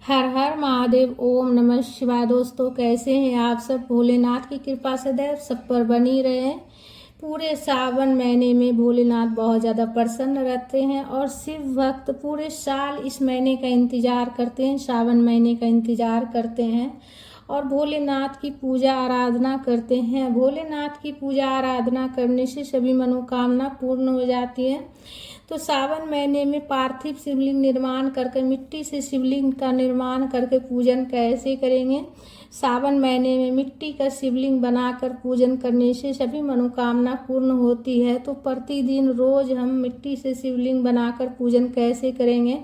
हर हर महादेव। ओम नमः शिवाय। दोस्तों, कैसे हैं आप सब? भोलेनाथ की कृपा सदैव सब पर बनी रहे। पूरे सावन महीने में भोलेनाथ बहुत ज़्यादा प्रसन्न रहते हैं और शिव भक्त पूरे साल इस महीने का इंतजार करते हैं, सावन महीने का इंतजार करते हैं और भोलेनाथ की पूजा आराधना करते हैं। भोलेनाथ की पूजा आराधना करने से सभी मनोकामना पूर्ण हो जाती है। तो सावन महीने में पार्थिव शिवलिंग निर्माण करके, मिट्टी से शिवलिंग का निर्माण करके पूजन कैसे करेंगे? सावन महीने में मिट्टी का शिवलिंग बनाकर पूजन करने से सभी मनोकामना पूर्ण होती है। तो प्रतिदिन रोज हम मिट्टी से शिवलिंग बनाकर पूजन कैसे करेंगे,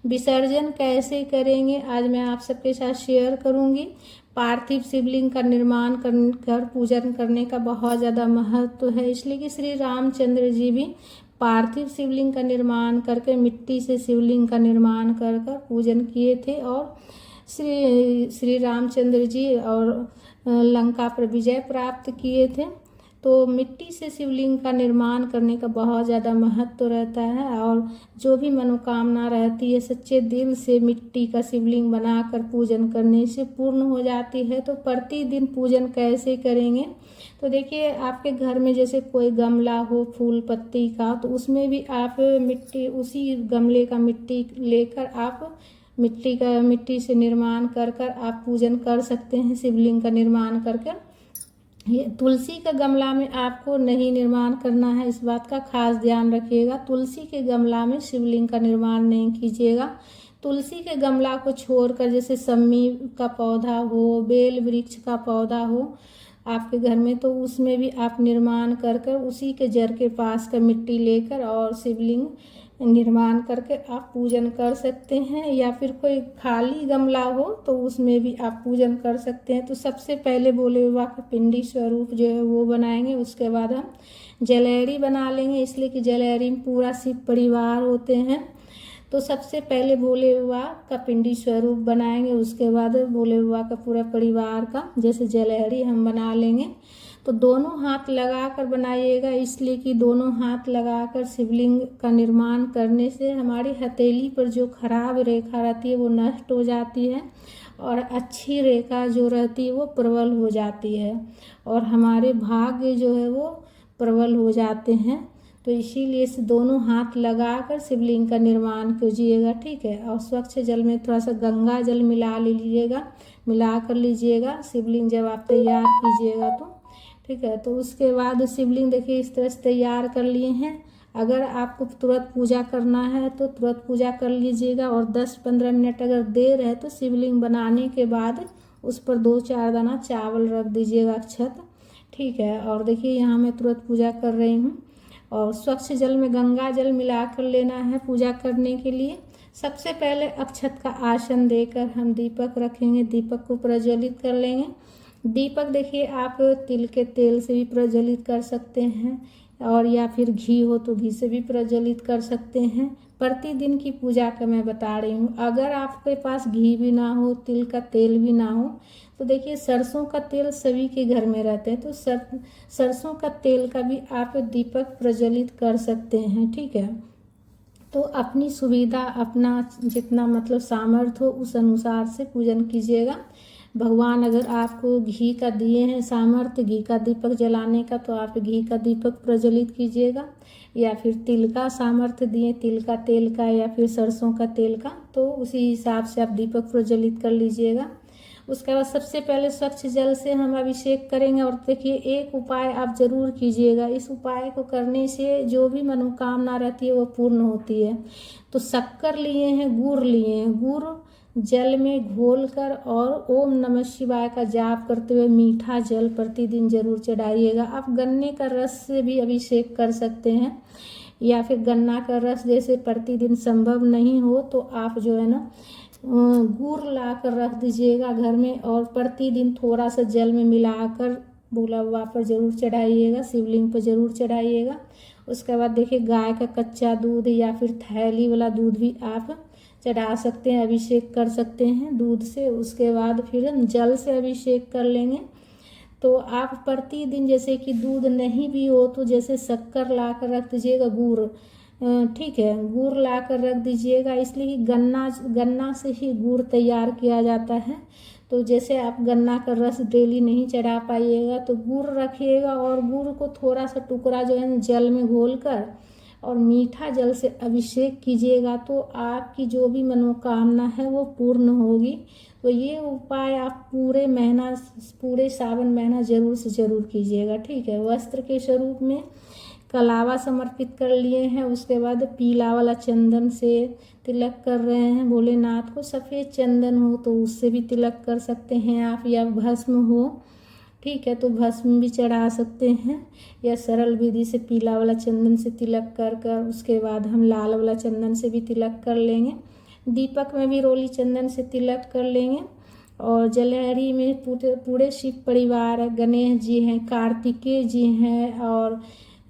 विसर्जन कैसे करेंगे, आज मैं आप सबके साथ शेयर करूंगी। पार्थिव शिवलिंग का निर्माण कर पूजन करने का बहुत ज़्यादा महत्व है, इसलिए कि श्री रामचंद्र जी भी पार्थिव शिवलिंग का निर्माण करके, मिट्टी से शिवलिंग का निर्माण कर पूजन किए थे और श्री रामचंद्र जी और लंका पर विजय प्राप्त किए थे। तो मिट्टी से शिवलिंग का निर्माण करने का बहुत ज़्यादा महत्व रहता है और जो भी मनोकामना रहती है सच्चे दिल से मिट्टी का शिवलिंग बनाकर पूजन करने से पूर्ण हो जाती है। तो प्रतिदिन पूजन कैसे करेंगे? तो देखिए, आपके घर में जैसे कोई गमला हो फूल पत्ती का, तो उसमें भी आप मिट्टी, उसी गमले का मिट्टी लेकर आप मिट्टी से निर्माण कर आप पूजन कर सकते हैं, शिवलिंग का निर्माण कर। ये तुलसी का गमला में आपको नहीं निर्माण करना है, इस बात का खास ध्यान रखिएगा। तुलसी के गमला में शिवलिंग का निर्माण नहीं कीजिएगा। तुलसी के गमला को छोड़कर जैसे सम्मी का पौधा हो, बेल वृक्ष का पौधा हो आपके घर में, तो उसमें भी आप निर्माण कर उसी के जड़ के पास का मिट्टी लेकर और शिवलिंग निर्माण करके आप पूजन कर सकते हैं। या फिर कोई खाली गमला हो तो उसमें भी आप पूजन कर सकते हैं। तो सबसे पहले भोले बाबा का पिंडी स्वरूप जो है वो बनाएंगे, उसके बाद हम जलेहरी बना लेंगे, इसलिए कि जलेहरी में पूरा शिव परिवार होते हैं। तो सबसे पहले भोले बाबा का पिंडी स्वरूप बनाएंगे, उसके बाद भोले बाबा का पूरा परिवार का जैसे जलेहरी हम बना लेंगे। तो दोनों हाथ लगाकर बनाइएगा, इसलिए कि दोनों हाथ लगाकर शिवलिंग का निर्माण करने से हमारी हथेली पर जो खराब रेखा रहती है वो नष्ट हो जाती है और अच्छी रेखा जो रहती है वो प्रबल हो जाती है और हमारे भाग्य जो है वो प्रबल हो जाते हैं। तो इसीलिए से दोनों हाथ लगाकर शिवलिंग का निर्माण कीजिएगा, ठीक है। और स्वच्छ जल में थोड़ा सा गंगा जल मिला लीजिएगा, मिला कर लीजिएगा शिवलिंग जब आप तैयार कीजिएगा तो, ठीक है। तो उसके बाद शिवलिंग देखिए इस तरह से तैयार कर लिए हैं। अगर आपको तुरंत पूजा करना है तो तुरंत पूजा कर लीजिएगा और 10-15 मिनट अगर देर है तो शिवलिंग बनाने के बाद उस पर 2-4 दाना चावल रख दीजिएगा, अक्षत, ठीक है। और देखिए यहाँ मैं तुरंत पूजा कर रही हूँ और स्वच्छ जल में गंगा जल मिला कर लेना है पूजा करने के लिए। सबसे पहले अक्षत का आसन देकर हम दीपक रखेंगे, दीपक को प्रज्वलित कर लेंगे। दीपक देखिए आप तिल के तेल से भी प्रज्वलित कर सकते हैं और या फिर घी हो तो घी से भी प्रज्वलित कर सकते हैं। प्रतिदिन की पूजा का मैं बता रही हूँ। अगर आपके पास घी भी ना हो, तिल का तेल भी ना हो, तो देखिए सरसों का तेल सभी के घर में रहते हैं, तो सरसों का तेल का भी आप दीपक प्रज्वलित कर सकते हैं, ठीक है। तो अपनी सुविधा, अपना जितना मतलब सामर्थ्य हो उस अनुसार से पूजन कीजिएगा। भगवान अगर आपको घी का दिए हैं सामर्थ्य घी का दीपक जलाने का, तो आप घी का दीपक प्रज्वलित कीजिएगा। या फिर तिल का सामर्थ्य दिए, तिल का तेल का या फिर सरसों का तेल का, तो उसी हिसाब से आप दीपक प्रज्वलित कर लीजिएगा। उसके बाद सबसे पहले स्वच्छ जल से हम अभिषेक करेंगे। और देखिए एक उपाय आप जरूर कीजिएगा, इस उपाय को करने से जो भी मनोकामना रहती है वो पूर्ण होती है। तो शक्कर लिए हैं, गुड़ लिए हैं, गुड़ जल में घोलकर और ओम नमः शिवाय का जाप करते हुए मीठा जल प्रतिदिन जरूर चढ़ाइएगा। आप गन्ने का रस से भी अभिषेक कर सकते हैं या फिर गन्ना का रस जैसे प्रतिदिन संभव नहीं हो तो आप जो है ना गुड़ ला कर रख दीजिएगा घर में और प्रतिदिन थोड़ा सा जल में मिलाकर भोला बाबा पर जरूर चढ़ाइएगा, शिवलिंग पर जरूर चढ़ाइएगा। उसके बाद देखिए गाय का कच्चा दूध या फिर थैली वाला दूध भी आप चढ़ा सकते हैं, अभिषेक कर सकते हैं दूध से। उसके बाद फिर हम जल से अभिषेक कर लेंगे। तो आप प्रतिदिन जैसे कि दूध नहीं भी हो तो जैसे शक्कर ला कर रख दीजिएगा, गुड़ ठीक है, गुड़ ला कर रख दीजिएगा, इसलिए कि गन्ना से ही गुड़ तैयार किया जाता है। तो जैसे आप गन्ना का रस डेली नहीं चढ़ा पाइएगा तो गुड़ रखिएगा, और गुड़ को थोड़ा सा टुकड़ा जो है जल में घोल कर और मीठा जल से अभिषेक कीजिएगा, तो आपकी जो भी मनोकामना है वो पूर्ण होगी। तो ये उपाय आप पूरे सावन महीना जरूर से जरूर कीजिएगा, ठीक है। वस्त्र के स्वरूप में कलावा समर्पित कर लिए हैं, उसके बाद पीला वाला चंदन से तिलक कर रहे हैं भोलेनाथ को। सफ़ेद चंदन हो तो उससे भी तिलक कर सकते हैं आप, या भस्म हो, ठीक है, तो भस्म भी चढ़ा सकते हैं, या सरल विधि से पीला वाला चंदन से तिलक कर उसके बाद हम लाल वाला चंदन से भी तिलक कर लेंगे। दीपक में भी रोली चंदन से तिलक कर लेंगे। और जलहरी में पूरे शिव परिवार है, गणेश जी हैं, कार्तिकेय जी हैं, और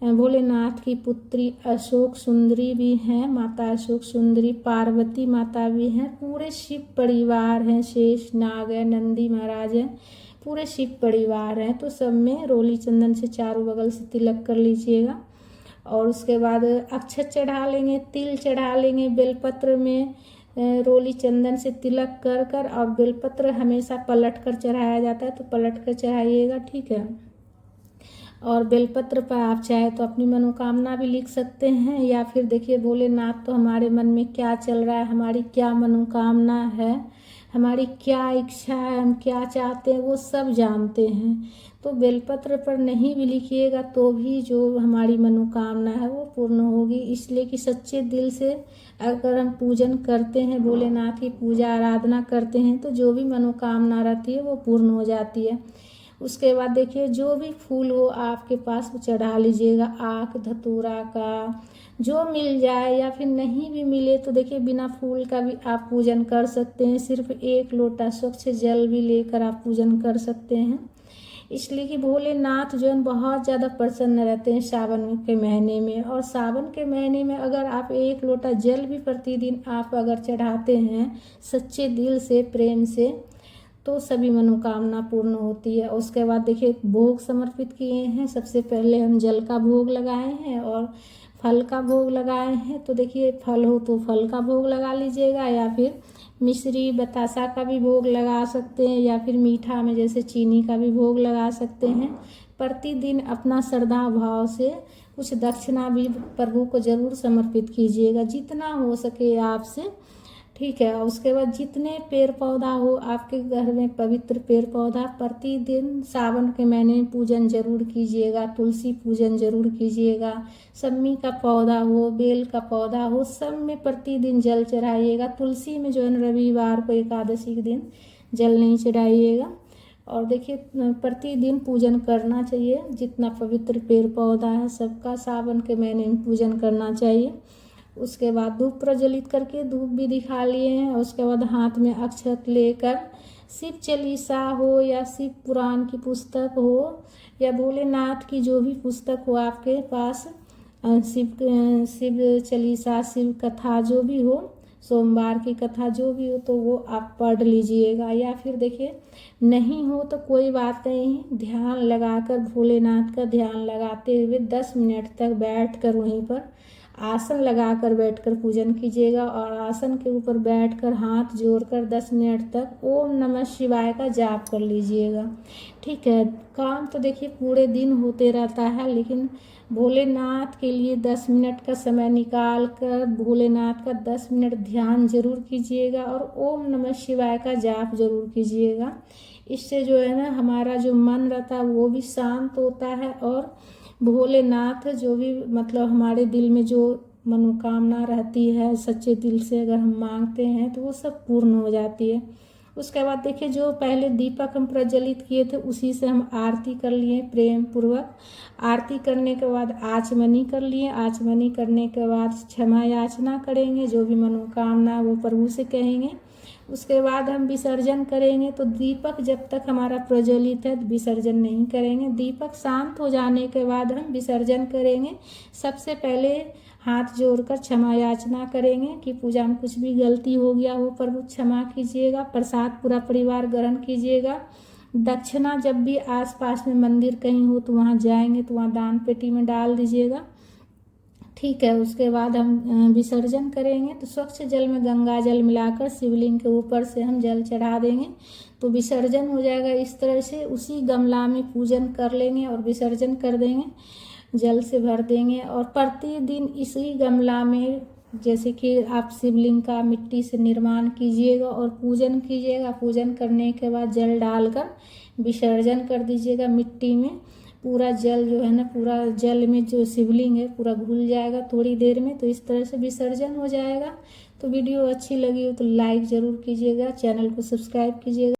भोलेनाथ की पुत्री अशोक सुंदरी भी हैं, माता अशोक सुंदरी, पार्वती माता भी हैं, पूरे शिव परिवार हैं, शेष नाग है, नंदी महाराज हैं, पूरे शिव परिवार हैं। तो सब में रोली चंदन से चारों बगल से तिलक कर लीजिएगा। और उसके बाद अक्षत चढ़ा लेंगे, तिल चढ़ा लेंगे, बेलपत्र में रोली चंदन से तिलक कर और बेलपत्र हमेशा पलट कर चढ़ाया जाता है, तो पलट कर चढ़ाइएगा, ठीक है। और बेलपत्र पर आप चाहे तो अपनी मनोकामना भी लिख सकते हैं, या फिर देखिए भोलेनाथ तो हमारे मन में क्या चल रहा है, हमारी क्या मनोकामना है, हमारी क्या इच्छा है, हम क्या चाहते हैं, वो सब जानते हैं। तो बेलपत्र पर नहीं भी लिखिएगा तो भी जो हमारी मनोकामना है वो पूर्ण होगी, इसलिए कि सच्चे दिल से अगर हम पूजन करते हैं, भोलेनाथ की पूजा आराधना करते हैं, तो जो भी मनोकामना रहती है वो पूर्ण हो जाती है। उसके बाद देखिए जो भी फूल हो आपके पास वो चढ़ा लीजिएगा, आक धतूरा का जो मिल जाए, या फिर नहीं भी मिले तो देखिए बिना फूल का भी आप पूजन कर सकते हैं, सिर्फ 1 लोटा स्वच्छ जल भी लेकर आप पूजन कर सकते हैं। इसलिए कि भोलेनाथ जो है बहुत ज़्यादा प्रसन्न रहते हैं सावन के महीने में, और सावन के महीने में अगर आप 1 लोटा जल भी प्रतिदिन आप अगर चढ़ाते हैं सच्चे दिल से, प्रेम से, तो सभी मनोकामना पूर्ण होती है। उसके बाद देखिए भोग समर्पित किए हैं, सबसे पहले हम जल का भोग लगाए हैं और फल का भोग लगाए हैं। तो देखिए फल हो तो फल का भोग लगा लीजिएगा, या फिर मिश्री बतासा का भी भोग लगा सकते हैं, या फिर मीठा में जैसे चीनी का भी भोग लगा सकते हैं। प्रतिदिन अपना श्रद्धा भाव से कुछ दक्षिणा भी प्रभु को जरूर समर्पित कीजिएगा, जितना हो सके आपसे, ठीक है। उसके बाद जितने पेड़ पौधा हो आपके घर में, पवित्र पेड़ पौधा, प्रतिदिन सावन के महीने में पूजन जरूर कीजिएगा। तुलसी पूजन जरूर कीजिएगा, सम्मी का पौधा हो, बेल का पौधा हो, सब में प्रतिदिन जल चढ़ाइएगा। तुलसी में जो है रविवार को एकादशी के दिन जल नहीं चढ़ाइएगा। और देखिए प्रतिदिन पूजन करना चाहिए, जितना पवित्र पेड़ पौधा है सबका सावन के महीने में पूजन करना चाहिए। उसके बाद धूप प्रज्वलित करके धूप भी दिखा लिए हैं। उसके बाद हाथ में अक्षत लेकर शिव चालीसा हो या शिव पुराण की पुस्तक हो या भोलेनाथ की जो भी पुस्तक हो आपके पास, शिव चालीसा, शिव कथा जो भी हो, सोमवार की कथा जो भी हो, तो वो आप पढ़ लीजिएगा। या फिर देखिए नहीं हो तो कोई बात नहीं, ध्यान लगाकर भोलेनाथ का ध्यान लगाते हुए 10 मिनट तक बैठकर वहीं पर आसन लगाकर बैठकर पूजन कीजिएगा। और आसन के ऊपर बैठकर हाथ जोड़कर 10 मिनट तक ओम नमः शिवाय का जाप कर लीजिएगा, ठीक है। काम तो देखिए पूरे दिन होते रहता है, लेकिन भोलेनाथ के लिए 10 मिनट का समय निकाल कर भोलेनाथ का 10 मिनट ध्यान जरूर कीजिएगा और ओम नमः शिवाय का जाप जरूर कीजिएगा। इससे जो है ना हमारा जो मन रहता है वो भी शांत होता है, और भोलेनाथ जो भी मतलब हमारे दिल में जो मनोकामना रहती है सच्चे दिल से अगर हम मांगते हैं तो वो सब पूर्ण हो जाती है। उसके बाद देखिए जो पहले दीपक हम प्रज्वलित किए थे उसी से हम आरती कर लिए प्रेम पूर्वक। आरती करने के बाद आचमनी कर लिए। आचमनी करने के बाद क्षमा याचना करेंगे, जो भी मनोकामना वो प्रभु से कहेंगे। उसके बाद हम विसर्जन करेंगे। तो दीपक जब तक हमारा प्रज्वलित है विसर्जन नहीं करेंगे। दीपक शांत हो जाने के बाद हम विसर्जन करेंगे। सबसे पहले हाथ जोड़कर क्षमा याचना करेंगे कि पूजा में कुछ भी गलती हो गया हो प्रभु क्षमा कीजिएगा। प्रसाद पूरा परिवार ग्रहण कीजिएगा। दक्षिणा जब भी आसपास में मंदिर कहीं हो तो वहाँ जाएंगे तो वहाँ दान पेटी में डाल दीजिएगा। ठीक है। उसके बाद हम विसर्जन करेंगे। तो स्वच्छ जल में गंगा जल मिलाकर शिवलिंग के ऊपर से हम जल चढ़ा देंगे तो विसर्जन हो जाएगा। इस तरह से उसी गमला में पूजन कर लेंगे और विसर्जन कर देंगे, जल से भर देंगे। और प्रतिदिन इसी गमला में जैसे कि आप शिवलिंग का मिट्टी से निर्माण कीजिएगा और पूजन कीजिएगा। पूजन करने के बाद जल डालकर विसर्जन कर दीजिएगा मिट्टी में। पूरा जल जो है ना, पूरा जल में जो शिवलिंग है पूरा घुल जाएगा थोड़ी देर में। तो इस तरह से विसर्जन हो जाएगा। तो वीडियो अच्छी लगी हो तो लाइक ज़रूर कीजिएगा, चैनल को सब्सक्राइब कीजिएगा।